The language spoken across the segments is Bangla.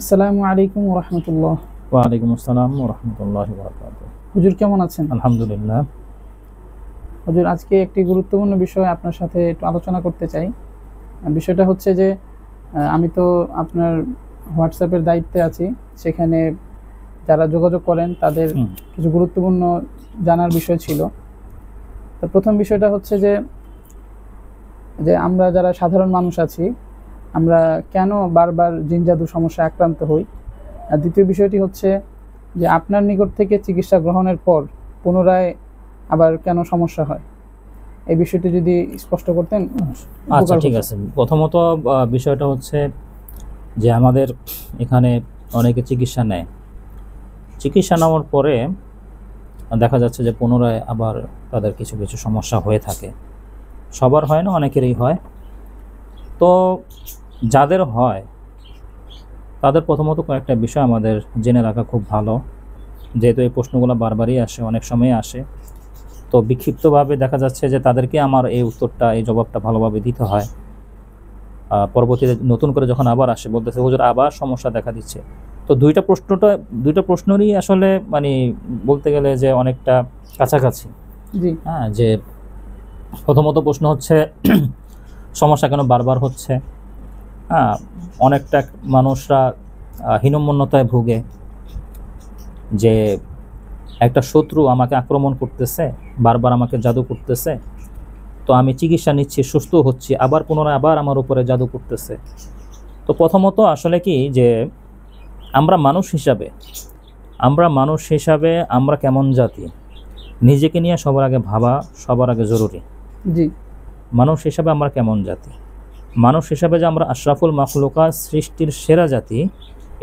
আসসালামু আলাইকুম ওয়া রাহমাতুল্লাহ। ওয়ালাইকুম আসসালাম ওয়া রাহমাতুল্লাহি ওয়া বারাকাতুহু। হুজুর কেমন আছেন? আলহামদুলিল্লাহ। হুজুর আজকে একটি গুরুত্বপূর্ণ বিষয় আপনার সাথে একটু আলোচনা করতে চাই। বিষয়টা হচ্ছে যে আমি তো আপনার হোয়াটসঅ্যাপের দায়িত্বে আছি। সেখানে যারা যোগাযোগ করেন তাদের কিছু গুরুত্বপূর্ণ জানার বিষয় ছিল। তো প্রথম বিষয়টা হচ্ছে যে আমরা যারা সাধারণ মানুষ আছি, আমরা কেন বারবার জিন জাদু সমস্যায় আক্রান্ত হই? আর দ্বিতীয় বিষয়টি হচ্ছে যে আপনার নিকট থেকে চিকিৎসা গ্রহণের পর পুনরায় আবার কেন সমস্যা হয়, এই বিষয়টি যদি স্পষ্ট করতেন। আচ্ছা, ঠিক আছে। প্রথমত বিষয়টা হচ্ছে যে আমাদের এখানে অনেকে চিকিৎসা নেয়, চিকিৎসা নেওয়ার পরে দেখা যাচ্ছে যে পুনরায় আবার তাদের কিছু কিছু সমস্যা হয়ে থাকে। সবার হয় না, অনেকেরই হয়। তো যাদের হয় তাদের প্রথমত কয়েকটা বিষয় আমাদের জেনে রাখা খুব ভালো, যেহেতু এই প্রশ্নগুলো বারবারই আসে, অনেক সময় আসে। তো বিক্ষিপ্তভাবে দেখা যাচ্ছে যে তাদেরকে আমার এই উত্তরটা, এই জবাবটা ভালোভাবে দিতে হয়। পরবর্তীতে নতুন করে যখন আবার আসে বলতেছে হুজুর আবার সমস্যা দেখা দিচ্ছে, তো দুইটা প্রশ্নেরই আসলে মানে বলতে গেলে যে অনেকটা কাছাকাছি। হ্যাঁ, যে প্রথমত প্রশ্ন হচ্ছে সমস্যা কেন বারবার হচ্ছে। হ্যাঁ, অনেকটা মানুষরা হীনমন্যতায় ভুগে, যে একটা শত্রু আমাকে আক্রমণ করতেছে, বারবার আমাকে জাদু করতেছে, তো আমি চিকিৎসা নিচ্ছি, সুস্থ হচ্ছি, আবার পুনরায় আবার আমার উপরে জাদু করতেছে। তো প্রথমত আসলে কি যে আমরা মানুষ হিসাবে আমরা কেমন জাতি, নিজেকে নিয়ে সবার আগে ভাবা সবার আগে জরুরি। মানুষ হিসাবে আমরা কেমন জাতি, মানুষ হিসাবে যে আমরা আশরাফুল মাখলুকাত, সৃষ্টির সেরা জাতি,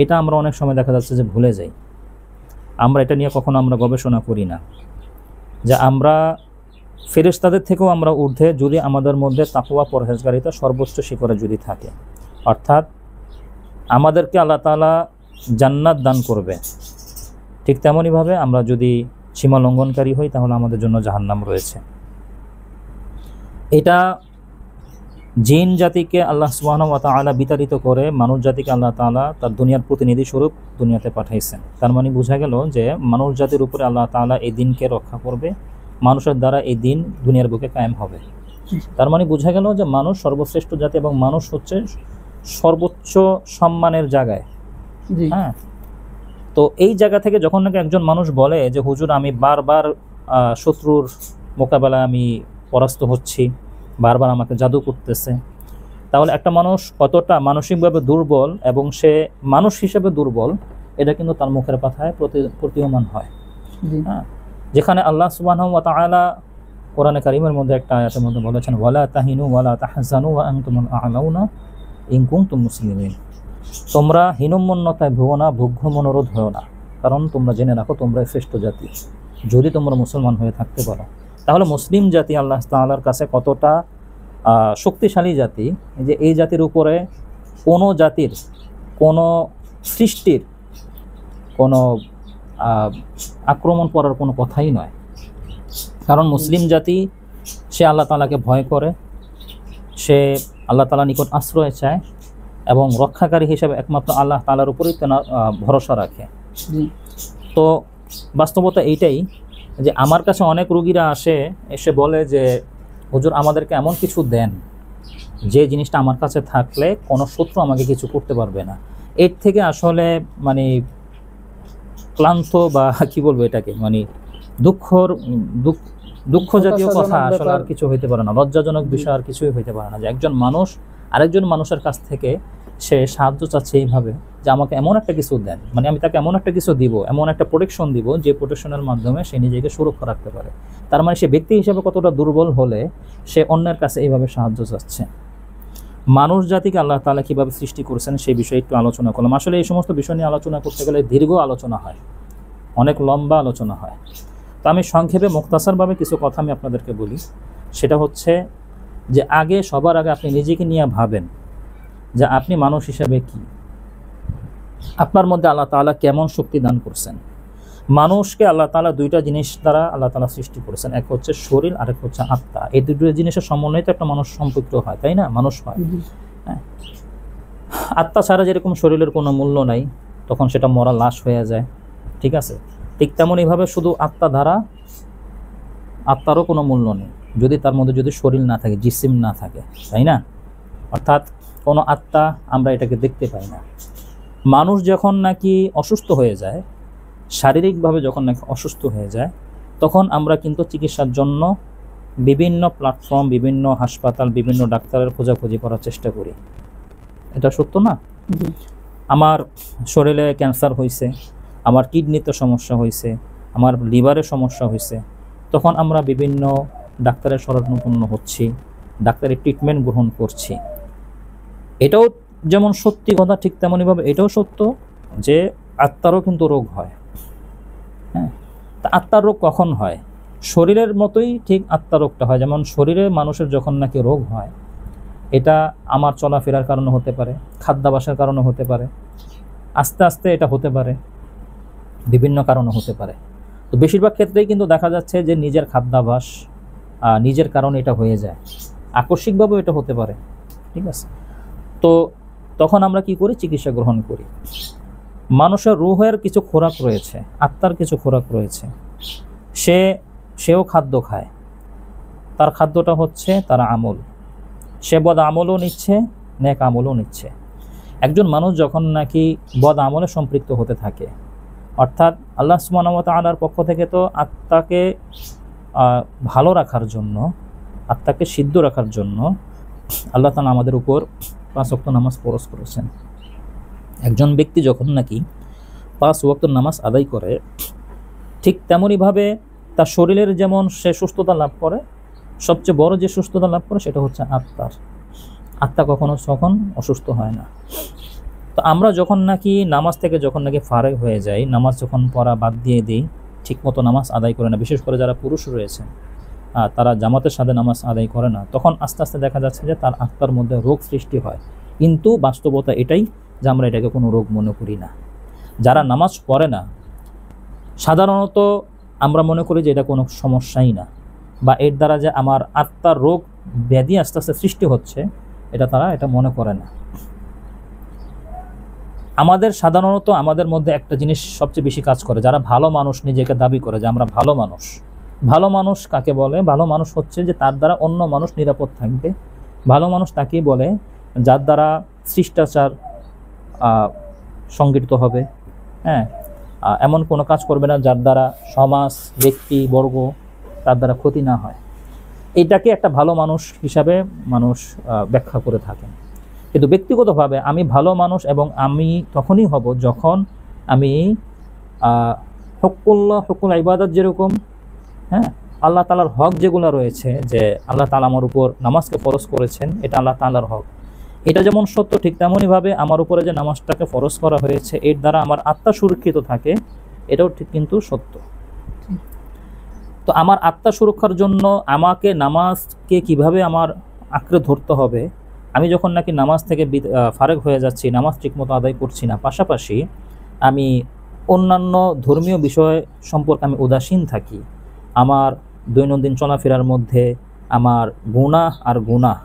এটা আমরা অনেক সময় দেখা যাচ্ছে যে ভুলে যাই। আমরা এটা নিয়ে কখনো আমরা গবেষণা করি না যে আমরা ফেরেশতাদের থেকেও আমরা ঊর্ধ্বে, যদি আমাদের মধ্যে তাকওয়া পরহেজগারিতা সর্বোচ্চ শিখরে যদি থাকে, অর্থাৎ আমাদেরকে আল্লাহ তাআলা জান্নাত দান করবে, ঠিক তেমনইভাবে আমরা যদি সীমা লঙ্ঘনকারী হই তাহলে আমাদের জন্য জাহান্নাম রয়েছে। এটা জিন জাতিকে আল্লাহ সুবহানাহু ওয়া তাআলা বিতাড়িত করে মানুষ জাতিকে আল্লাহ তাআলা তার দুনিয়ার প্রতিনিধি স্বরূপ দুনিয়াতে পাঠাইছেন। তার মানে বোঝা গেল যে মানুষ জাতির উপরে আল্লাহ তাআলা এই দিনকে রক্ষা করবে, মানুষের দ্বারা এই দিন দুনিয়ার বুকে কায়েম হবে। তার মানে বোঝা গেল যে মানুষ সর্বশ্রেষ্ঠ জাতি এবং মানুষ হচ্ছে সর্বোচ্চ সম্মানের জায়গায়। হ্যাঁ, তো এই জায়গা থেকে যখন নাকি একজন মানুষ বলে যে হুজুর আমি বারবার শত্রুর মোকাবেলায় আমি পরাস্ত হচ্ছি, বারবার আমাকে জাদু করতেছে, তাহলে একটা মানুষ কতটা মানসিকভাবে দুর্বল এবং সে মানুষ হিসেবে দুর্বল, এটা কিন্তু তার মুখের কথায় প্রতীয়মান হয়। হ্যাঁ, যেখানে আল্লাহ সুবহানাহু ওয়া তাআলা কোরআনে কারীমের মধ্যে একটা আয়াতের মধ্যে বলেছেন ওয়ালা তাহিনু ওয়ালা তাহজানু ওয়া আনতুমুল আ'লাউনা ইন কুনতুম মুসলিমিন, তোমরা হীনমন্যতায় ভুগো না, ভুগ্য মনোরোধ হও না, কারণ তোমরা জেনে রাখো তোমরা শ্রেষ্ঠ জাতি যদি তোমরা মুসলমান হয়ে থাকতে পারো। তাহলে মুসলিম জাতি আল্লাহ তাআলার কাছে কতটা শক্তিশালী জাতি, যে এই জাতির উপরে কোনো জাতির, কোনো সৃষ্টির কোনো আক্রমণ করার কোনো কথাই নয়। কারণ মুসলিম জাতি সে আল্লাহ তাআলাকে ভয় করে, সে আল্লাহ তাআলার নিকট আশ্রয় চায় এবং রক্ষাকারী হিসেবে একমাত্র আল্লাহ তাআলার উপরেই ভরসা রাখে। তো বাস্তবতা এইটাই যে আমার কাছে অনেক রোগীরা এসে বলে যে হুজুর আমাদেরকে এমন কিছু দেন যে জিনিসটা আমার কাছে থাকলে কোনো শত্রু আমাকে কিছু করতে পারবে না। এর থেকে আসলে মানে ক্লান্ত বা কি বলবো এটাকে, মানে দুঃখ জাতীয় কথা আসলে আর কিছু হইতে পারে না, লজ্জাজনক বিষয় আর কিছুই হইতে পারে না যে একজন মানুষ আরেকজন মানুষের কাছ থেকে সে সাহায্য চাচ্ছে এইভাবে যে আমাকে এমন একটা কিছু দেন, মানে আমি তাকে এমন একটা কিছু দিব, এমন একটা প্রোটেকশন দিব যে প্রোটেকশনের মাধ্যমে সে নিজেকে সুরক্ষা রাখতে পারে। তার মানে সে ব্যক্তি হিসেবে কতটা দুর্বল হলে সে অন্যের কাছে এইভাবে সাহায্য চাচ্ছে। মানুষ জাতিকে আল্লাহ তাআলা কীভাবে সৃষ্টি করেছেন সেই বিষয়ে একটু আলোচনা করলাম। আসলে এই সমস্ত বিষয় নিয়ে আলোচনা করতে গেলে দীর্ঘ আলোচনা হয়, অনেক লম্বা আলোচনা হয়। তো আমি সংক্ষেপে মুখতাসারভাবে কিছু কথা আমি আপনাদেরকে বলি। সেটা হচ্ছে যে সবার আগে আপনি নিজেকে নিয়ে ভাবেন যে আপনি মানুষ হিসেবে কি, আপনার মধ্যে আল্লাহ তাআলা কেমন শক্তি দান করছেন। মানুষকে আল্লাহ তাআলা দুইটা জিনিস দ্বারা আল্লাহ তাআলা সৃষ্টি করেছেন, এক হচ্ছে শরীর আর এক হচ্ছে আত্মা। এই দুটো জিনিসের সমন্বয়ে তো একটা মানুষ সম্পৃক্ত হয়, তাই না, মানুষ হয়। হ্যাঁ, আত্মা ছাড়া যেরকম শরীরের কোনো মূল্য নাই, তখন সেটা মরা লাশ হয়ে যায়, ঠিক আছে? ঠিক তেমনইভাবে শুধু আত্মা দ্বারা আত্মারও কোনো মূল্য নেই যদি তার মধ্যে যদি শরীর না থাকে, জিসিম না থাকে, তাই না? অর্থাৎ কোনো আত্মা আমরা এটাকে দেখতে পাই না। মানুষ যখন নাকি অসুস্থ হয়ে যায়, শারীরিকভাবে যখন নাকি অসুস্থ হয়ে যায়, তখন আমরা কিন্তু চিকিৎসার জন্য বিভিন্ন প্ল্যাটফর্ম, বিভিন্ন হাসপাতাল, বিভিন্ন ডাক্তারের খোঁজাখুঁজি করার চেষ্টা করি। এটা সত্য না? আমার শরীরে ক্যান্সার হয়েছে, আমার কিডনিতে সমস্যা হয়েছে, আমার লিভারে সমস্যা হয়েছে, তখন আমরা বিভিন্ন ডাক্তারের শরণাপন্ন হচ্ছি, ডাক্তারের ট্রিটমেন্ট গ্রহণ করছি। এটাও যেমন সত্যি কথা, ঠিক তেমনইভাবে এটাও সত্য যে আত্মারও কিন্তু রোগ হয়। হ্যাঁ, তা আত্মার রোগ কখন হয়? শরীরের মতোই ঠিক আত্মার রোগটা হয়। যেমন শরীরে মানুষের যখন নাকি রোগ হয়, এটা আমার চলাফেরার কারণে হতে পারে, খাদ্যাভ্যাসের কারণে হতে পারে, আস্তে আস্তে এটা হতে পারে, বিভিন্ন কারণে হতে পারে। তো বেশিরভাগ ক্ষেত্রেই কিন্তু দেখা যাচ্ছে যে নিজের খাদ্যাভ্যাস, নিজের কারণে এটা হয়ে যায়। আকস্মিকভাবেও এটা হতে পারে, ঠিক আছে? তো তখন আমরা কি করি? চিকিৎসা গ্রহণ করি। মানুষের রুহের কিছু খোরাক রয়েছে, আত্মার কিছু খোরাক রয়েছে। সেও খাদ্য খায়, তার খাদ্যটা হচ্ছে তার আমল। সে বদ আমলও নিচ্ছে, নেক আমলও নিচ্ছে। একজন মানুষ যখন নাকি বদ আমলে সম্পৃক্ত হতে থাকে, অর্থাৎ আল্লাহ সুবহানাহু ওয়া তাআলার পক্ষ থেকে তো আত্মাকে ভালো রাখার জন্য, আত্মাকে সিদ্ধ রাখার জন্য আল্লাহ তাআলা আমাদের উপর 5 ওয়াক্ত নামাজ ফরজ করেছেন। একজন ব্যক্তি যখন নাকি 5 ওয়াক্ত নামাজ আদায় করে, ঠিক তেমনইভাবে তার শরীরের যেমন সে সুস্থতা লাভ করে, সবচেয়ে বড় যে সুস্থতা লাভ করে সেটা হচ্ছে আত্মার। আত্মা কখনো তখন অসুস্থ হয় না। তো আমরা যখন নাকি নামাজ থেকে যখন নাকি ফারেগ হয়ে যাই, নামাজ যখন পড়া বাদ দিয়ে দিই, ঠিকমতো নামাজ আদায় করে না, বিশেষ করে যারা পুরুষ রয়েছেন তারা জামাতের সাথে নামাজ আদায় করে না, তখন আস্তে আস্তে দেখা যাচ্ছে যে তার আত্মার মধ্যে রোগ সৃষ্টি হয়। কিন্তু বাস্তবতা এটাই যে আমরা এটাকে কোনো রোগ মনে করি না। যারা নামাজ পড়ে না, সাধারণত আমরা মনে করি যে এটা কোনো সমস্যাই না, বা এর দ্বারা যে আমার আত্মার রোগ ব্যাধি আস্তে আস্তে সৃষ্টি হচ্ছে, তারা এটা মনে করে না। সাধারণত আমাদের মধ্যে একটা জিনিস সবচেয়ে বেশি কাজ করে, যারা ভালো মানুষ নিজেকে দাবি করে যে আমরা ভালো মানুষ। ভালো মানুষ কাকে বলে? ভালো মানুষ হচ্ছে যে তার দ্বারা অন্য মানুষ নিরাপদ থাকবে। ভালো মানুষ তাকেই বলে যার দ্বারা শিষ্টাচার সংগঠিত হবে। হ্যাঁ, এমন কোনো কাজ করবে না যার দ্বারা সমাজ, ব্যক্তি বর্গ তার দ্বারা ক্ষতি না হয়। এটাকে একটা ভালো মানুষ হিসাবে মানুষ ব্যাখ্যা করে থাকেন। কিন্তু ব্যক্তিগতভাবে আমি ভালো মানুষ, এবং আমি তখনই হব যখন আমি হকুল ইবাদত, যেরকম আল্লাহ তাআলার হক যেগুলো রয়েছে, যে আল্লাহ তাআলা আমার উপর নামাজকে ফরজ করেছেন, এটা আল্লাহ তাআলার হক, এটা যেমন সত্য, ঠিক তেমনইভাবে আমার উপরে যে নামাজটাকে ফরজ করা হয়েছে এর দ্বারা আমার আত্মা সুরক্ষিত থাকে, এটাও ঠিক কিন্তু সত্য। তো আমার আত্মা সুরক্ষার জন্য আমাকে নামাজকে কিভাবে আমার আঁকড়ে ধরতে হবে, আমি যখন নাকি নামাজ থেকে ফারেগ হয়ে যাচ্ছি, নামাজ ঠিকমতো আদায় করছি না, পাশাপাশি আমি অন্যান্য ধর্মীয় বিষয় সম্পর্কে আমি উদাসীন থাকি, আমার দৈনন্দিন চলাফেরার মধ্যে আমার গুনাহ আর গুনাহ,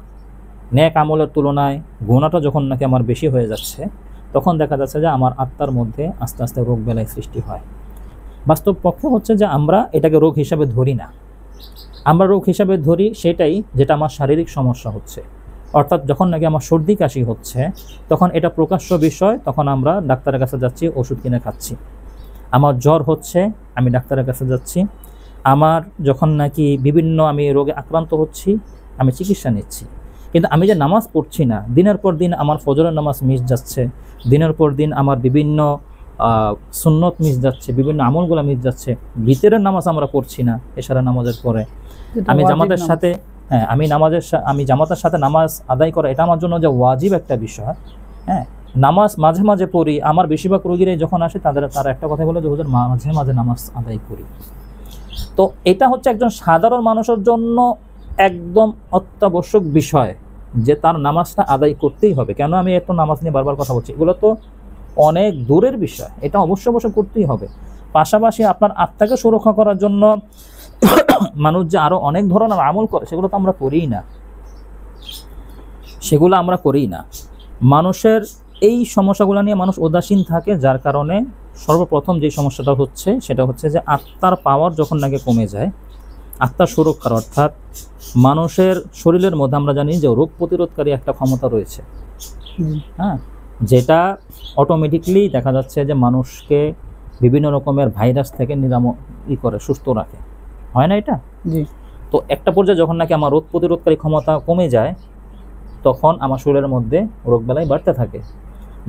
নেক আমলের তুলনায় গুনাহটা যখন নাকি আমার বেশি হয়ে যাচ্ছে, তখন দেখা যাচ্ছে যে আমার আত্মার মধ্যে আস্তে আস্তে রোগ বেলায় সৃষ্টি হয়। বাস্তব পক্ষে হচ্ছে যে আমরা এটাকে রোগ হিসাবে ধরি না। আমরা রোগ হিসাবে ধরি সেটাই যেটা আমার শারীরিক সমস্যা হচ্ছে। অর্থাৎ যখন নাকি আমার সর্দি কাশি হচ্ছে, তখন এটা প্রকাশ্য বিষয়, তখন আমরা ডাক্তারের কাছে যাচ্ছি, ওষুধ কিনে খাচ্ছি। আমার জ্বর হচ্ছে, আমি ডাক্তারের কাছে যাচ্ছি। আমার যখন নাকি বিভিন্ন আমি রোগে আক্রান্ত হচ্ছি, আমি চিকিৎসা নিচ্ছি। কিন্তু আমি যে নামাজ পড়ছি না, দিনের পর দিন আমার ফজরের নামাজ মিস যাচ্ছে, দিনের পর দিন আমার বিভিন্ন সুন্নত মিস যাচ্ছে, বিভিন্ন আমলগুলো মিস যাচ্ছে, ভিতরের নামাজ আমরা পড়ছি না এশারা নামাজের পরে। আমি জামাতের সাথে আমি জামাতের সাথে নামাজ আদায় করা, এটা আমার জন্য যে ওয়াজিব একটা বিষয়। নামাজ মাঝে মাঝে পড়ি। আমার বেশিরভাগ রোগীরাই যখন আসে তারা একটা কথা বলে যে হুজুর মাঝে মাঝে নামাজ আদায় করি। তো এটা হচ্ছে একজন সাধারণ মানুষের জন্য একদম অত্যাবশ্যক বিষয় যে তার নামাজটা আদায় করতেই হবে। কেন আমি এত নামাজ নিয়ে বারবার কথা বলছি? এগুলো তো অনেক দূরের বিষয়, এটা অবশ্যই করতেই হবে। পাশাপাশি আপনার আত্মাকে সুরক্ষা করার জন্য মানুষ যে আরো অনেক ধরনের আমল করে, সেগুলো তো আমরা করিই না, মানুষের এই সমস্যাগুলো নিয়ে মানুষ উদাসীন থাকে, যার কারণে সর্বপ্রথম যে সমস্যাটা হচ্ছে সেটা হচ্ছে যে আত্মার পাওয়ার যখন নাকি কমে যায়, আত্মার সুরক্ষার অর্থাৎ মানুষের শরীরের মধ্যে আমরা জানি যে রোগ প্রতিরোধকারী একটা ক্ষমতা রয়েছে, হ্যাঁ, যেটা অটোমেটিকলি দেখা যাচ্ছে যে মানুষকে বিভিন্ন রকমের ভাইরাস থেকে করে সুস্থ রাখে, হয় না এটা? জি। তো একটা পর্যায়ে যখন নাকি আমার রোগ প্রতিরোধকারী ক্ষমতা কমে যায়, তখন আমার শরীরের মধ্যে রোগবালাই বাড়তে থাকে,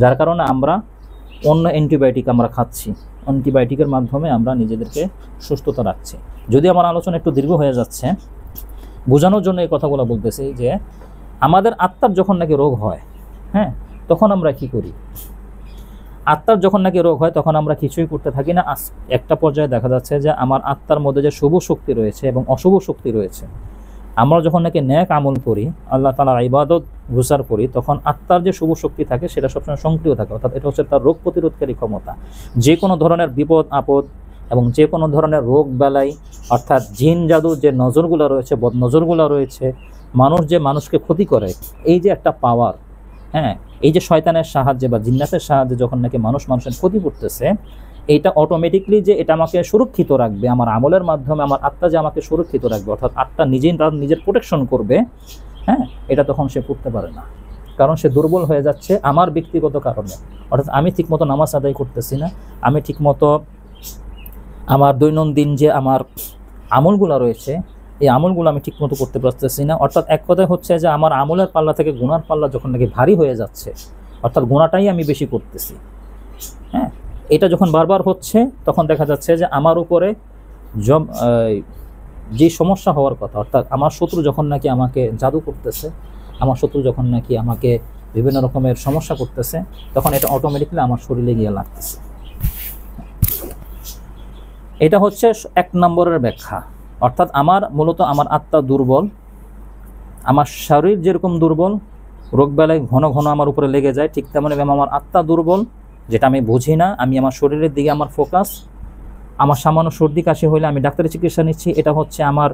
যার কারণে আমরা অন্য অ্যান্টিবায়োটিক আমরা খাচ্ছি, অ্যান্টিবায়োটিকের মাধ্যমে আমরা নিজেদেরকে সুস্থতা রাখছি। যদি আমার আলোচনা একটু দীর্ঘ হয়ে যাচ্ছে, বোঝানোর জন্য এই কথাগুলো বলতেছি যে আমাদের আত্মার যখন নাকি রোগ হয়, হ্যাঁ, তখন আমরা কি করি? আত্মার যখন নাকি রোগ হয় তখন আমরা কিছুই করতে থাকি না। একটা পর্যায়ে দেখা যাচ্ছে যে আমার আত্মার মধ্যে যে শুভ শক্তি রয়েছে এবং অশুভ শক্তি রয়েছে, আমরা যখন নাকি নেক আমল করি, আল্লাহ তাআলার ইবাদত গুজার করি, তখন আত্মার যে শুভ শক্তি থাকে সেটা সবসময় সক্রিয় থাকে, অর্থাৎ এটা হচ্ছে তার রোগ প্রতিরোধকারী ক্ষমতা। যে কোনো ধরনের বিপদ আপদ এবং যে কোনো ধরনের রোগ বালাই, অর্থাৎ জিন জাদু যে নজরগুলো রয়েছে, বদ নজরগুলো রয়েছে, মানুষ যে মানুষকে ক্ষতি করে, এই যে একটা পাওয়ার, হ্যাঁ, এই যে শয়তানের সাহায্যে বা জিন্নাতের সাহায্যে যখন নাকি মানুষের ক্ষতি করতেছে, এইটা অটোমেটিকলি যে এটা আমাকে সুরক্ষিত রাখবে, আমার আমলের মাধ্যমে আমার আত্মা যে আমাকে সুরক্ষিত রাখবে, অর্থাৎ আত্মা নিজেই তার নিজের প্রোটেকশন করবে, হ্যাঁ, এটা তখন সে করতে পারে না, কারণ সে দুর্বল হয়ে যাচ্ছে আমার ব্যক্তিগত কারণে। অর্থাৎ আমি ঠিকমতো নামাজ আদায় করতেছি না, আমি ঠিকমতো আমার দৈনন্দিন যে আমার আমলগুলো রয়েছে এই আমলগুলো আমি ঠিকমতো করতে পারতেছি না। অর্থাৎ এক কথায় হচ্ছে যে আমার আমলের পাল্লা থেকে গুনার পাল্লা যখন নাকি ভারী হয়ে যাচ্ছে, অর্থাৎ গুনাহটাই আমি বেশি করতেছি, হ্যাঁ, এটা যখন বারবার হচ্ছে তখন দেখা যাচ্ছে যে আমার উপরে যে সমস্যা হওয়ার কথা, অর্থাৎ আমার শত্রু যখন নাকি আমাকে জাদু করতেছে, আমার শত্রু যখন নাকি আমাকে বিভিন্ন রকমের সমস্যা করতেছে, তখন এটা অটোমেটিকলি আমার শরীরে গিয়ে লাগতেছে। এটা হচ্ছে 1 নম্বরের ব্যাখ্যা। অর্থাৎ মূলত আমার আত্মা দুর্বল, আমার শরীর যেরকম দুর্বল, রোগবালাই ঘন ঘন আমার উপরে লেগে যায়, ঠিক তেমনি আমার আত্মা দুর্বল, যেটা আমি বুঝি না, আমি আমার শরীরের দিকে আমার ফোকাস, আমার সামান্য সর্দি কাশি হইলে আমি ডাক্তারি চিকিৎসা নিচ্ছি, এটা হচ্ছে আমার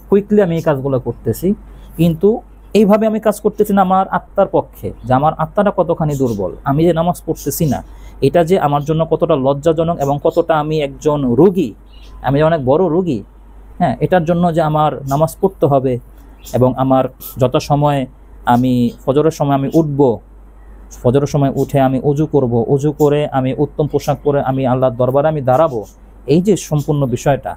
কুইকলি আমি এই কাজগুলো করতেছি, কিন্তু এইভাবে আমি কাজ করতেছি না আমার আত্মার পক্ষে, যে আমার আত্মাটা কতখানি দুর্বল, আমি যে নামাজ পড়তেছি না এটা যে আমার জন্য কতটা লজ্জাজনক এবং কতটা আমি একজন রোগী, আমি অনেক বড় রোগী, হ্যাঁ, এটার জন্য যে আমার নামাজ পড়তে হবে এবং আমার যত সময় আমি ফজরের সময় আমি উঠব, ফজরের সময় উঠে আমি অজু করব, অজু করে আমি উত্তম পোশাক পরে আমি আল্লাহর দরবারে আমি দাঁড়াবো, এই যে সম্পূর্ণ বিষয়টা,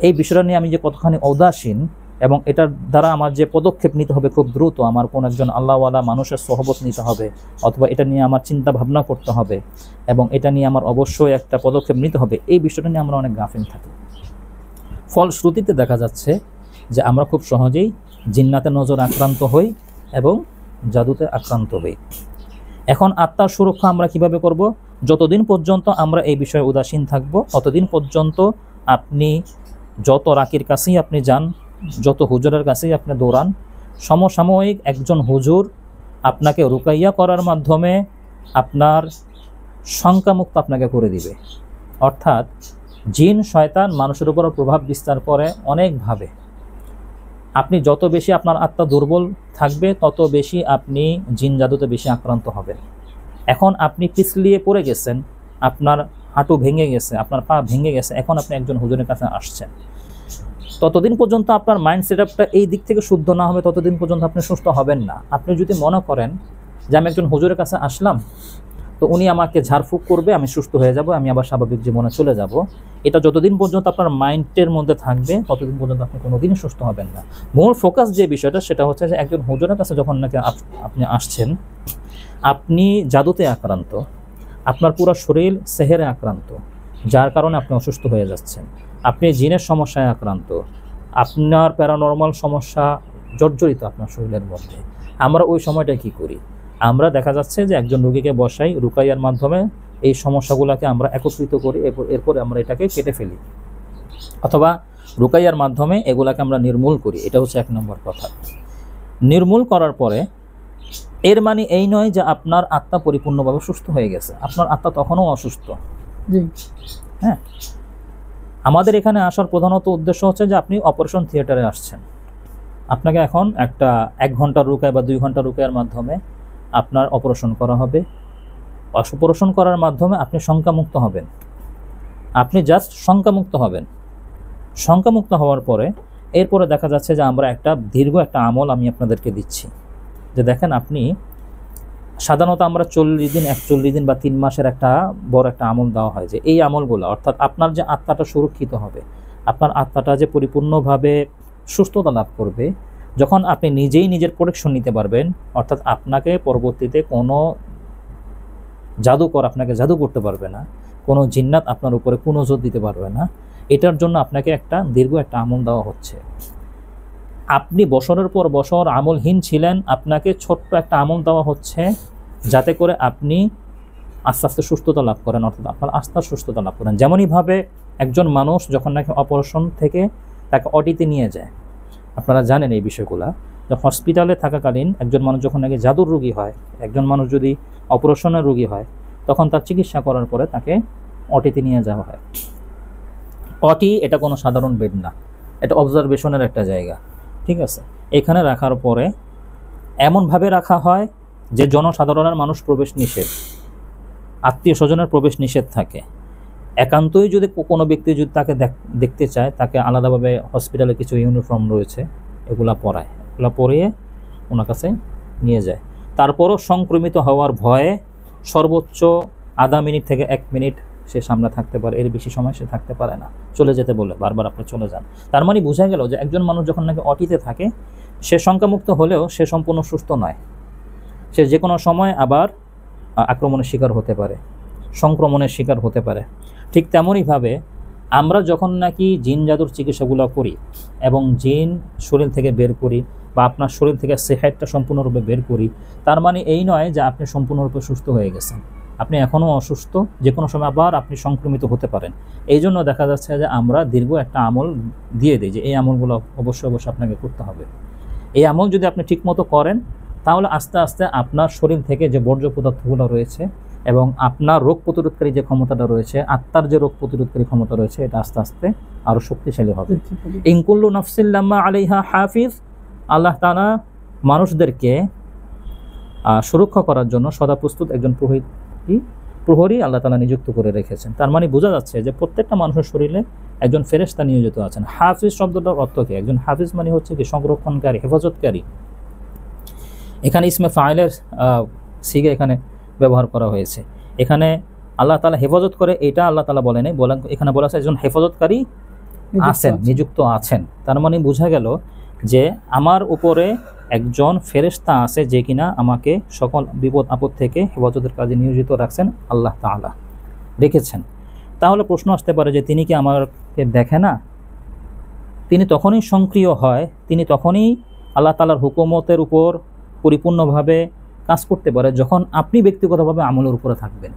এই বিষয়টা নিয়ে আমি যে কতখানি উদাসীন, এবং এটার দ্বারা আমার যে পদক্ষেপ নিতে হবে খুব দ্রুত, আমার কোন একজন আল্লাহওয়ালা মানুষের সহবত নিতে হবে, অথবা এটা নিয়ে আমার চিন্তা ভাবনা করতে হবে এবং এটা নিয়ে আমার অবশ্যই একটা পদক্ষেপ নিতে হবে, এই বিষয়টা নিয়ে আমরা অনেক গাফিল থাকি। ফলশ্রুতিতে দেখা যাচ্ছে যে আমরা খুব সহজেই জিন্নাতের নজর আক্রান্ত হই এবং জাদুতে আক্রান্ত হই। এখন আত্মার সুরক্ষা আমরা কিভাবে করব? যতদিন পর্যন্ত আমরা এই বিষয়ে উদাসীন থাকব, ততদিন পর্যন্ত আপনি যত রাকির কাছেই আপনি যান, যত হুজুরের কাছেই আপনি দৌড়ান, সমসাময়িক একজন হুজুর আপনাকে রুকাইয়া করার মাধ্যমে আপনার শঙ্কামুক্ত আপনাকে করে দিবে। অর্থাৎ জিন শয়তান মানুষের উপর প্রভাব বিস্তার করে অনেকভাবে। আপনি যত বেশি আপনার আত্মা দুর্বল থাকবে তত বেশি আপনি জিন জাদুতে বেশি আক্রান্ত হবেন। এখন আপনি পিছলিয়ে পড়ে গেছেন, আপনার হাঁটু ভেঙে গেছে, আপনার পা ভেঙে গেছে, এখন আপনি একজন হুজুরের কাছে আসছেন, ততদিন পর্যন্ত আপনার মাইন্ড সেটআপটা এই দিক থেকে শুদ্ধ না হবে ততদিন পর্যন্ত আপনি সুস্থ হবেন না। আপনি যদি মনে করেন যে আমি একজন হুজুরের কাছে আসলাম, তো উনি আমাকে ঝাড়ফুঁক করবে, আমি সুস্থ হয়ে যাব, আমি আবার স্বাভাবিক জীবনে চলে যাব, এটা যতদিন পর্যন্ত আপনার মাইন্ডের মধ্যে থাকবে ততদিন পর্যন্ত আপনি কোনোদিনই সুস্থ হবেন না। মূল ফোকাস যে বিষয়টা সেটা হচ্ছে যে একজন হুজুরের কাছে যখন নাকি আপনি আসছেন, আপনি জাদুতে আক্রান্ত, আপনার পুরো শরীর সেহেরে আক্রান্ত, যার কারণে আপনি অসুস্থ হয়ে যাচ্ছেন, আপনি জিনের সমস্যায় আক্রান্ত, আপনার প্যারানর্মাল সমস্যা জর্জরিত আপনার শরীরের মধ্যে। আমরা ওই সময়টা কি করি? আমরা দেখা যাচ্ছে যে একজন রোগীকে বসাই, রুকাইয়ার মাধ্যমে এই সমস্যাগুলোকে আমরা একত্রিত করি, এরপরে আমরা এটাকে কেটে ফেলি, অথবা রুকাইয়ার মাধ্যমে এগুলাকে আমরা নির্মূল করি। এটা হচ্ছে 1 নম্বর কথা। নির্মূল করার পরে এর মানে এই নয় যে আপনার আত্মা পরিপূর্ণভাবে সুস্থ হয়ে গেছে, আপনার আত্মা তখনও অসুস্থ। হ্যাঁ, আমাদের এখানে আসার প্রধানত উদ্দেশ্য হচ্ছে যে আপনি অপারেশন থিয়েটারে আসছেন, আপনাকে এখন একটা 1 ঘন্টার রুকায় বা 2 ঘন্টার রুকায়ের মাধ্যমে আপনার অপারেশন করা হবে। অপারেশন করার মাধ্যমে আপনি শঙ্কামুক্ত হবেন, আপনি জাস্ট শঙ্কামুক্ত হবেন। শঙ্কামুক্ত হওয়ার পরে এরপরে দেখা যাচ্ছে যে আমরা একটা দীর্ঘ একটা আমল আমি আপনাদেরকে দিচ্ছি, যে দেখেন আপনি সাধারণত আমরা 40 দিন 41 দিন বা 3 মাসের একটা বড় একটা আমল দেওয়া হয়, যে এই আমলগুলো অর্থাৎ আপনার যে আত্মাটা সুরক্ষিত হবে, আপনার আত্মাটা যে পরিপূর্ণভাবে সুস্থতা লাভ করবে, যখন আপনি নিজেই নিজের প্রোটেকশন নিতে পারবেন, অর্থাৎ আপনাকে পরবর্তীতে কোনো জাদুকর আপনাকে জাদু করতে পারবে না, কোনো জিন্নাত আপনার উপরে কোনো নজর দিতে পারবে না, এটার জন্য আপনাকে একটা দীর্ঘ একটা আমল দেওয়া হচ্ছে। আপনি বছরের পর বছর আমলহীন ছিলেন, আপনাকে ছোট্ট একটা আমল দেওয়া হচ্ছে যাতে করে আপনি আস্তে আস্তে সুস্থতা লাভ করেন, অর্থাৎ আপনার আস্থার সুস্থতা লাভ করেন। যেমনইভাবে একজন মানুষ যখন নাকি অপারেশন থেকে তাকে অটিতে নিয়ে যায়, আপনারা জানেন এই বিষয়গুলো, যে হসপিটালে থাকাকালীন একজন মানুষ যখন নাকি জাদুর রোগী হয়, একজন মানুষ যদি অপারেশনের রোগী হয়, তখন তার চিকিৎসা করার পরে তাকে অটিতে নিয়ে যাওয়া হয়। অটি এটা কোনো সাধারণ বেড না, এটা অবজারভেশনের একটা জায়গা, ঠিক আছে। এখানে রাখার পরে এমনভাবে রাখা হয় যে জনসাধারণের মানুষ প্রবেশ নিষেধ, আত্মীয় স্বজনের প্রবেশ নিষেধ থাকে। একান্তই যদি কোনো ব্যক্তি যদি তাকে দেখতে চায়, তাকে আলাদাভাবে হসপিটালে কিছু ইউনিফর্ম রয়েছে, এগুলা পরায়, এগুলা পরিয়ে ওনার কাছে নিয়ে যায়। তারপরও সংক্রমিত হওয়ার ভয়ে সর্বোচ্চ আধা মিনিট থেকে 1 মিনিট সে সামনে থাকতে পারে, এর বেশি সময় সে থাকতে পারে না, চলে যেতে বলে বারবার আপনি চলে যান। তার মানে বোঝা গেল যে একজন মানুষ যখন নাকি অটিতে থাকে, সে শঙ্কামুক্ত হলেও সে সম্পূর্ণ সুস্থ নয়, সে যে কোনো সময় আবার আক্রমণের শিকার হতে পারে, সংক্রমণের শিকার হতে পারে। ঠিক তেমনইভাবে আমরা যখন নাকি জিন জাদুর চিকিৎসাগুলো করি এবং জিন শরীর থেকে বের করি, বা আপনার শরীর থেকে সেহেতটা সম্পূর্ণরূপে বের করি, তার মানে এই নয় যে আপনি সম্পূর্ণরূপে সুস্থ হয়ে গেছেন, আপনি এখনও অসুস্থ, যে কোনো সময় আবার আপনি সংক্রমিত হতে পারেন। এই জন্য দেখা যাচ্ছে যে আমরা দীর্ঘ একটা আমল দিয়ে দিই, যে এই আমলগুলো অবশ্যই আপনাকে করতে হবে। এই আমল যদি আপনি ঠিকমতো করেন, তাহলে আস্তে আস্তে আপনার শরীর থেকে যে বর্জ্য পদার্থগুলো রয়েছে এবং আপনার রোগ প্রতিরোধকারী যে ক্ষমতাটা রয়েছে, আত্মার যে রোগ প্রতিরোধকারী ক্ষমতা রয়েছে, এটা আস্তে আস্তে আরও শক্তিশালী হবে। ইনকুল্লু নাফসিন লাম্মা আলাইহা হাফিজ, আল্লাহ তাআলা মানুষদেরকে সুরক্ষা করার জন্য সদা প্রস্তুত একজন প্রহরী আল্লাহ তাআলা নিযুক্ত করে রেখেছেন। তার মানে বোঝা যাচ্ছে যে প্রত্যেকটা মানুষের শরীরে একজন ফেরেশতা নিয়োজিত আছেন। হাফিজ শব্দটার অর্থ কি? একজন হাফিজ মানে হচ্ছে কি সংরক্ষণকারী, হেফাজতকারী। এখানে ইসমে ফাইলের সিগে এখানে ব্যবহার করা হয়েছে। এখানে আল্লাহ তাআলা হেফাজত করে, এটা আল্লাহ তাআলা বলেন, এখানে বলা আছে একজন হেফাজতকারী আছেন, নিযুক্ত আছেন। তার মানে বোঝা গেল যে আমার উপরে একজন ফেরেশতা আছে, যে কিনা আমাকে সকল বিপদ আপদ থেকে হেফাজতের কাজে নিয়োজিত রাখছেন, আল্লাহ তাআলা রেখেছেন। তাহলে প্রশ্ন আসতে পারে যে তিনি কি আমাকে দেখে না? তিনি তখনই সক্রিয় হয়, তিনি তখনই আল্লাহ তাআলার হুকুমতের উপর পরিপূর্ণভাবে কাজ করতে পারে যখন আপনি ব্যক্তিগতভাবে আমলের উপরে থাকবেন।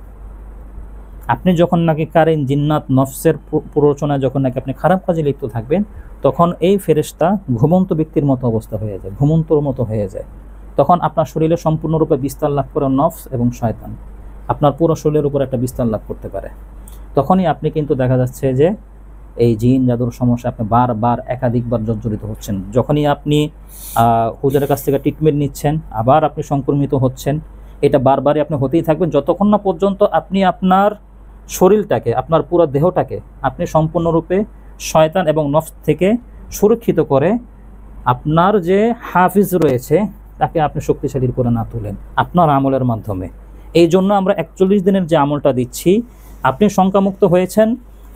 আপনি যখন নাকি কারিন জিন্নাত নফসের প্ররোচনায় যখন নাকি আপনি খারাপ কাজে লিপ্ত থাকবেন, তখন এই ফেরেশতা ঘুমন্ত ব্যক্তির মতো অবস্থা হয়ে যায়, ঘুমন্তর মতো হয়ে যায়। তখন আপনার শরীরে সম্পূর্ণরূপে বিস্তার লাভ করে নফস এবং শয়তান, আপনার পুরো শরীরের উপর একটা বিস্তার লাভ করতে পারে। তখনই আপনি কিন্তু দেখা যাচ্ছে যে এই জিন জাদুর সমস্যা আপনি বারবার একাধিকবার জর্জরিত হচ্ছেন। যখনই আপনি হুজুরের কাছ থেকে ট্রিটমেন্ট নিচ্ছেন, আবার আপনি সংক্রমিত হচ্ছেন। এটা বারবারই আপনি হতেই থাকবেন যতক্ষণ না পর্যন্ত আপনি আপনার শরীরটাকে, আপনার পুরো দেহটাকে আপনি সম্পূর্ণরূপে শয়তান এবং নফস থেকে সুরক্ষিত করে আপনার যে হাফিজ রয়েছে তাকে আপনি শক্তিশালী করে না তোলেন আপনার আমলের মাধ্যমে। এই জন্য আমরা 41 দিনের যে আমলটা দিচ্ছি, আপনি শঙ্কামুক্ত হয়েছেন,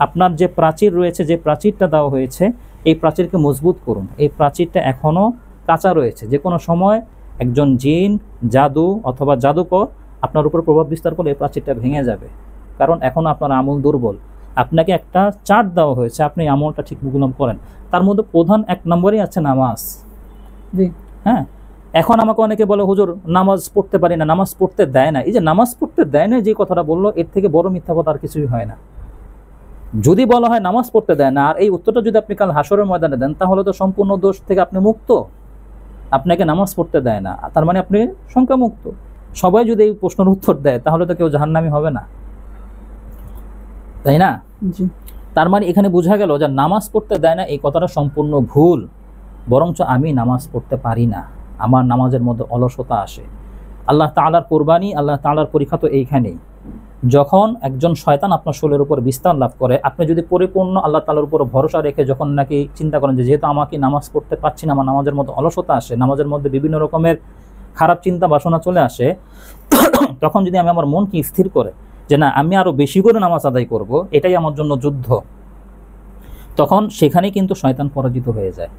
আপনার যে প্রাচীর রয়েছে, যে প্রাচীরটা দেওয়া হয়েছে, এই প্রাচীরকে মজবুত করুন। এই প্রাচীরটা এখনও কাঁচা রয়েছে, যে কোনো সময় একজন জিন, জাদু অথবা জাদুকর আপনার উপর প্রভাব বিস্তার করলে এই প্রাচীরটা ভেঙে যাবে, কারণ এখন আপনার আমল দুর্বল। আপনাকে একটা চার্ট দেওয়া হয়েছে, আপনি আমলটা ঠিক মতো করেন। তার মধ্যে প্রধান 1 নম্বরই আছে নামাজ। হ্যাঁ, এখন আমাকে অনেকে বলে হুজুর নামাজ পড়তে পারি না, নামাজ পড়তে দেয় না। এই যে নামাজ পড়তে দেয় না যে কথাটা বললো, এর থেকে বড় মিথ্যা কথা আর কিছুই হয় না। যদি বলা হয় নামাজ পড়তে দেয় না, আর এই উত্তরটা যদি আপনি কাল হাসরের ময়দানে দেন, তাহলে তো সম্পূর্ণ দোষ থেকে আপনি মুক্ত। আপনাকে নামাজ পড়তে দেয় না, তার মানে আপনি শঙ্কামুক্ত। সবাই যদি এই প্রশ্নের উত্তর দেয়, তাহলে তো কেউ জাহান্নামী হবে না, তাই না? তার মানে এখানে বোঝা গেল যে নামাজ পড়তে দেয় না এই কথাটা সম্পূর্ণ ভুল। বরঞ্চ আমি নামাজ পড়তে পারি না, আমার নামাজের মধ্যে অলসতা আসে, আল্লাহ তাআলার কোরবানি, আল্লাহ তাআলার পরীক্ষা তো এইখানেই। যখন একজন শয়তান আপনার শরীরের উপর বিস্তার লাভ করে, আপনি যদি পরিপূর্ণ আল্লাহ তাআলার উপর ভরসা রেখে যখন নাকি চিন্তা করেন যে যেহেতু আমাকে নামাজ পড়তে পারছি না, আমার নামাজের মধ্যে অলসতা আসে, নামাজের মধ্যে বিভিন্ন রকমের খারাপ চিন্তা বাসনা চলে আসে, তখন যদি আমি আমার মনকে স্থির করে যে না আমি আরো বেশি করে নামাজ আদায় করব, এটাই আমার জন্য যুদ্ধ, তখন সেখানেই কিন্তু শয়তান পরাজিত হয়ে যায়।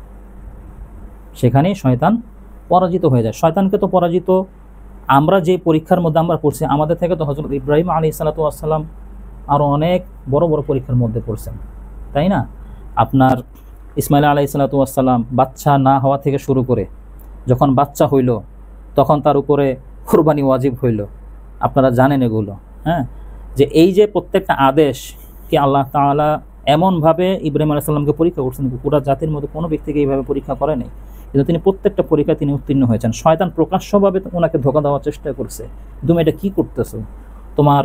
সেখানেই শয়তান পরাজিত হয়ে যায়। শয়তানকে তো পরাজিত আমরা যে পরীক্ষার মধ্যে আমরা পড়ছি, আমাদের থেকে তো হযরত ইব্রাহিম আলাইহিস সালাতু ওয়াস সালাম আরও অনেক বড় বড় পরীক্ষার মধ্যে পড়ছেন, তাই না? আপনার ইসমাইল আলাইহিস সালাতু ওয়াস সালাম বাচ্চা না হওয়া থেকে শুরু করে যখন বাচ্চা হইল তখন তার উপরে কুরবানি ওয়াজিব হইল। আপনারা জানেন এগুলো, হ্যাঁ, যে এই যে প্রত্যেকটা আদেশ কি আল্লাহ তাআলা এমনভাবে ইব্রাহিম আলাইহিস সালামকে পরীক্ষা করছেন, পুরো জাতির মধ্যে কোনো ব্যক্তিকে এইভাবে পরীক্ষা করে নাই, কিন্তু তিনি প্রত্যেকটা পরীক্ষায় তিনি উত্তীর্ণ হয়েছেন। শয়তান প্রকাশ্যভাবে ওনাকে ধোঁকা দেওয়ার চেষ্টা করছে, তুমি এটা কি করতেছো, তোমার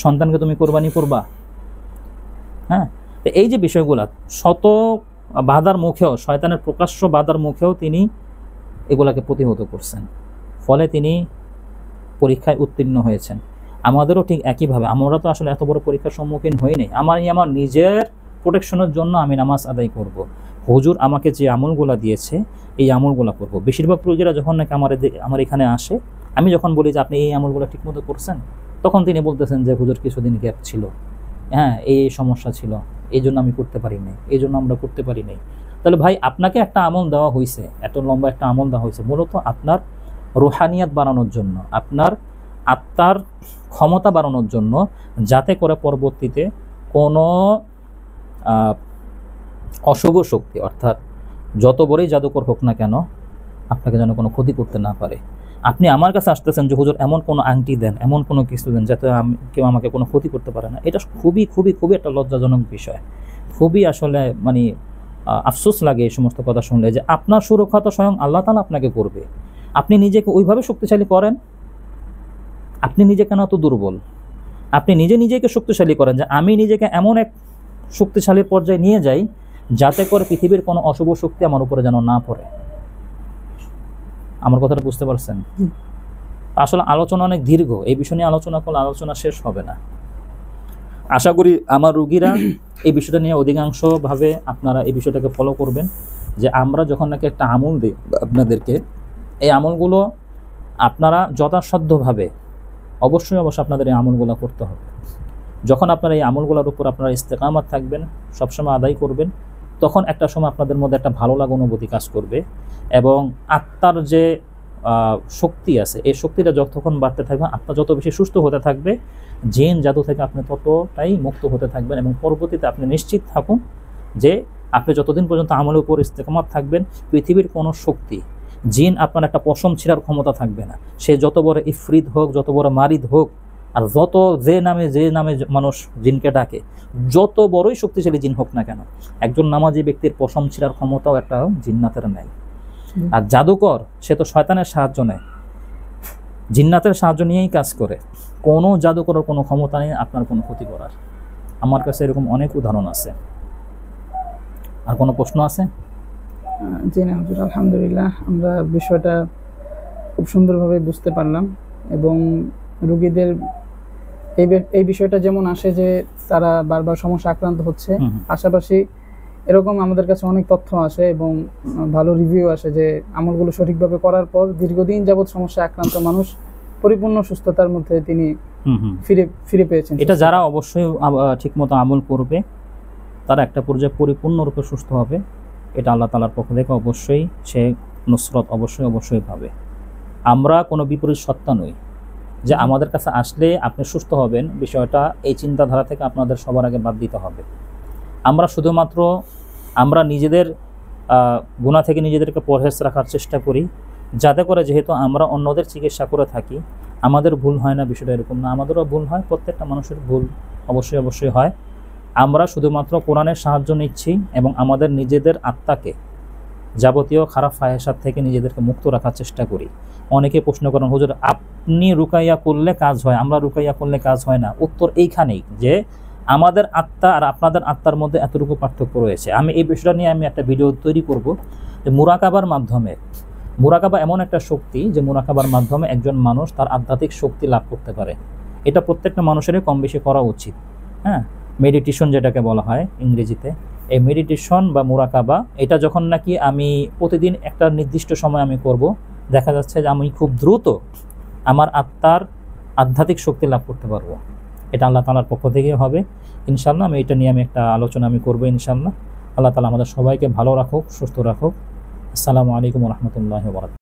সন্তানকে তুমি কোরবানি করবা? হ্যাঁ, তো এই যে বিষয়গুলো শত বাধার মুখেও, শয়তানের প্রকাশ্য বাধার মুখেও তিনি এগুলাকে প্রতিহত করছেন, ফলে তিনি পরীক্ষায় উত্তীর্ণ হয়েছেন। আমাদেরও ঠিক একইভাবে, আমরা তো আসলে এত বড় পরীক্ষার সম্মুখীন হই নাই। আমার নিজের প্রোটেকশনের জন্য আমি নামাজ আদায় করব, হুজুর আমাকে যে আমলগুলো দিয়েছে এই আমলগুলো করব। বেশিরভাগ রোগীরা যখন নাকি আমার এখানে আসে, আমি যখন বলি যে আপনি এই আমলগুলো ঠিকমতো করছেন, তখন তিনি বলতেছেন যে হুজুর কিছুদিন গ্যাপ ছিল, হ্যাঁ এই সমস্যা ছিল, এই জন্য আমি করতে পারি নাই, এই জন্য আমরা করতে পারি নাই। তাহলে ভাই আপনাকে একটা আমল দেওয়া হয়েছে, এত লম্বা একটা আমল দেওয়া হয়েছে মূলত আপনার রুহানিয়াত বাড়ানোর জন্য, আপনার আত্মার ক্ষমতা বাড়ানোর জন্য, যাতে করে পরবর্তীতে কোনো অশুভ শক্তি, অর্থাৎ যত বড়ই জাদুকর হোক না কেন, আপনাকে যেন কোনো ক্ষতি করতে না পারে। আপনি আমার কাছে আসতেছেন যে হুজুর এমন কোনো আংটি দেন, এমন কোনো কিছু দেন যাতে কেউ আমাকে কোনো ক্ষতি করতে পারে না। এটা খুবই খুবই খুবই একটা লজ্জাজনক বিষয়। খুবই আসলে মানে আফসোস লাগে এই সমস্ত কথা শুনলে, যে আপনার সুরক্ষা তো স্বয়ং আল্লাহ তাআলা আপনাকে করবে। আপনি নিজেকে ওইভাবে শক্তিশালী করেন, আপনি নিজে কেন এত দুর্বল? আপনি নিজেকে শক্তিশালী করেন, যে আমি নিজেকে এমন এক শক্তিশালী পর্যায়ে নিয়ে যাই যাতে করে পৃথিবীর কোনো অশুভ শক্তি আমার উপরে যেন না পড়ে। আমার কথাটা বুঝতে পারছেন? আসলে আলোচনা অনেক দীর্ঘ, এই বিষয় নিয়ে আলোচনা করলে আলোচনা শেষ হবে না। আশা করি আমার রোগীরা এই বিষয়টা নিয়ে অধিকাংশভাবে আপনারা এই বিষয়টাকে ফলো করবেন, যে আমরা যখন নাকি একটা আমল দিই আপনাদেরকে, এই আমলগুলো আপনারা যথাসাধ্যভাবে অবশ্যই আপনাদের এই আমলগুলো করতে হবে। যখন আপনারা এই আমলগুলোর উপর আপনারা ইস্তেকামাত থাকবেন, সবসময় আদায় করবেন, তখন একটা সময় আপনাদের মধ্যে একটা ভালো লাগা অনুভূতি কাজ করবে, এবং আত্মার যে শক্তি আছে এই শক্তিটা যতক্ষণ বাড়তে থাকবে, আত্মা যত বেশি সুস্থ হতে থাকবে, জিন জাদু থেকে আপনি ততটাই মুক্ত হতে থাকবেন। এবং পরবর্তীতে আপনি নিশ্চিত থাকুন যে আপনি যতদিন পর্যন্ত আমলের উপর ইস্তেকামাত থাকবেন, পৃথিবীর কোনো শক্তি, জিন আপনার একটা পশম ছিঁড়ার ক্ষমতা থাকবে না। সে যত বড় ইফরিদ হোক, যত বড় মারিদ হোক, আর যে নামে মানুষ জিনকে ডাকে, যত বড়ই শক্তিশালী জিন হোক না কেন, একজন নামাজি ব্যক্তির পশম ছিঁড়ার ক্ষমতাও একটা জিন্নাতের নেয়। আর জাদুকর সে তো শয়তানের সাহায্য নেয়, জিন্নাতের সাহায্য নিয়েই কাজ করে। কোনো জাদুকরের কোনো ক্ষমতা নেই আপনার কোনো ক্ষতি করার। আমার কাছে এরকম অনেক উদাহরণ আছে। আর কোনো প্রশ্ন আছে? জি না হুজুর, আলহামদুলিল্লাহ আমরা বিষয়টা খুব সুন্দরভাবে বুঝতে পারলাম। এবং রোগীদের এই বিষয়টা যেমন আসে যে তারা বারবার সমস্যা আক্রান্ত হচ্ছে, পাশাপাশি এরকম আমাদের কাছে অনেক তথ্য আসে এবং ভালো রিভিউ আসে যে আমলগুলো সঠিকভাবে করার পর দীর্ঘদিন যাবৎ সমস্যা আক্রান্ত মানুষ পরিপূর্ণ সুস্থতার মধ্যে তিনি ফিরে পেয়েছেন। এটা যারা অবশ্যই ঠিকমতো আমল করবে তারা একটা পর্যায়ে পরিপূর্ণরূপে সুস্থ হবে। এটা আল্লাহ তাআলার পক্ষ থেকে অবশ্যই সে নুসরত অবশ্যই পাবে। আমরা কোনো বিপরীত সত্তা নই যে আমাদের কাছে আসলে আপনি সুস্থ হবেন, বিষয়টা এই চিন্তাধারা থেকে আপনাদের সবার আগে বাদ দিতে হবে। আমরা শুধুমাত্র আমরা নিজেদের গুনাহ থেকে নিজেদেরকে পরহেজ রাখার চেষ্টা করি, যাতে করে যেহেতু আমরা অন্যদের চিকিৎসা করে থাকি, আমাদের ভুল হয় না, বিষয়টা এরকম না, আমাদেরও ভুল হয়, প্রত্যেকটা মানুষের ভুল অবশ্যই হয়। আমরা শুধুমাত্র কোরআনের সাহায্য নিচ্ছি এবং আমাদের নিজেদের আত্মাকে যাবতীয় খারাপ ফাহেসাত থেকে নিজেদেরকে মুক্ত রাখার চেষ্টা করি। অনেকে প্রশ্ন করেন হুজুর আপনি রুকাইয়া করলে কাজ হয়, আমরা রুকাইয়া করলে কাজ হয় না। উত্তর এইখানেই যে আমাদের আত্মা আর আপনাদের আত্মার মধ্যে এতটুকু পার্থক্য রয়েছে। আমি এই বিষয়টা নিয়ে একটা ভিডিও তৈরি করব যে মুরাকাবার মাধ্যমে মুরাকাবা এমন একটা শক্তি যে মুরাকাবার মাধ্যমে একজন মানুষ তার আধ্যাত্মিক শক্তি লাভ করতে পারে। এটা প্রত্যেকটা মানুষেরই কম বেশি করা উচিত। হ্যাঁ, মেডিটেশন যেটাকে বলা হয় ইংরেজিতে, এই মেডিটেশন বা মুরাকাবা এটা যখন নাকি আমি প্রতিদিন একটা নির্দিষ্ট সময় আমি করব, দেখা যাচ্ছে যে আমি খুব দ্রুত আমার আত্মার আধ্যাত্মিক শক্তি লাভ করতে পারবো। এটা আল্লাহ তাআলার পক্ষ থেকে হবে ইনশাআল্লাহ। এটা নিয়ে আমি একটা আলোচনা করবো ইনশাআল্লাহ। আল্লাহ তাআলা আমাদের সবাইকে ভালো রাখুক, সুস্থ রাখুক। আসসালামু আলাইকুম ওয়া রাহমাতুল্লাহি ওয়া বারাকাতুহু।